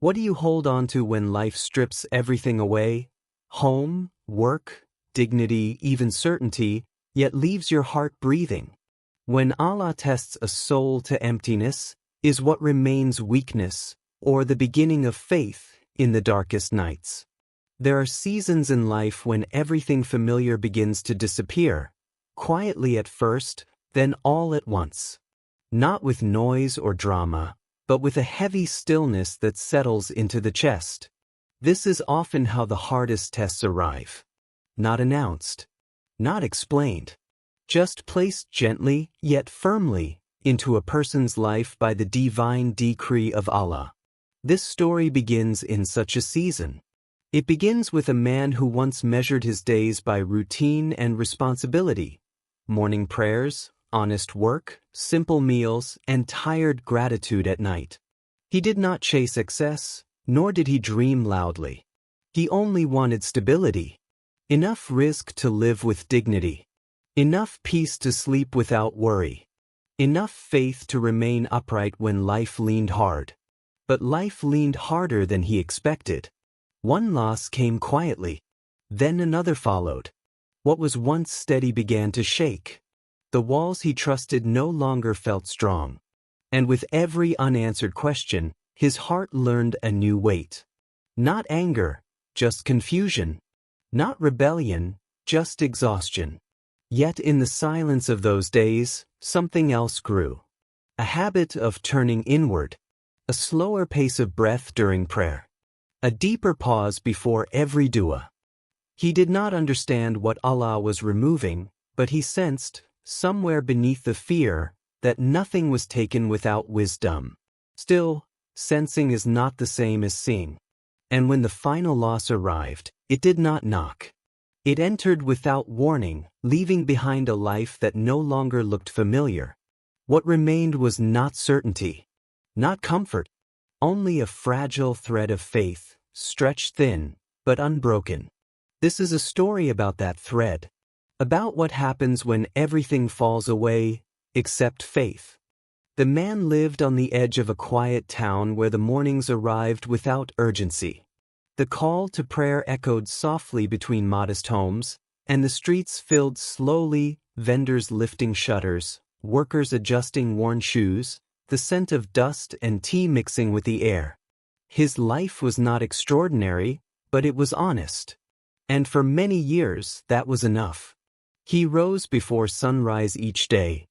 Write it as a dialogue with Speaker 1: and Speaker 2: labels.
Speaker 1: What do you hold on to when life strips everything away? Home, work, dignity, even certainty, yet leaves your heart breathing. When Allah tests a soul to emptiness, is what remains weakness, or the beginning of faith in the darkest nights? There are seasons in life when everything familiar begins to disappear, quietly at first, then all at once. Not with noise or drama, but with a heavy stillness that settles into the chest. This is often how the hardest tests arrive. Not announced, not explained, just placed gently yet firmly into a person's life by the divine decree of Allah. This story begins in such a season. It begins with a man who once measured his days by routine and responsibility. Morning prayers, honest work, simple meals, and tired gratitude at night. He did not chase excess, nor did he dream loudly. He only wanted stability. Enough rizq to live with dignity. Enough peace to sleep without worry. Enough faith to remain upright when life leaned hard. But life leaned harder than he expected. One loss came quietly. Then another followed. What was once steady began to shake. The walls he trusted no longer felt strong. And with every unanswered question, his heart learned a new weight. Not anger, just confusion. Not rebellion, just exhaustion. Yet in the silence of those days, something else grew. A habit of turning inward. A slower pace of breath during prayer. A deeper pause before every dua. He did not understand what Allah was removing, but he sensed, somewhere beneath the fear, that nothing was taken without wisdom. Still, sensing is not the same as seeing. And when the final loss arrived, it did not knock. It entered without warning, leaving behind a life that no longer looked familiar. What remained was not certainty, not comfort, only a fragile thread of faith, stretched thin, but unbroken. This is a story about that thread, about what happens when everything falls away, except faith. The man lived on the edge of a quiet town where the mornings arrived without urgency. The call to prayer echoed softly between modest homes, and the streets filled slowly, vendors lifting shutters, workers adjusting worn shoes, the scent of dust and tea mixing with the air. His life was not extraordinary, but it was honest. And for many years, that was enough. He rose before sunrise each day,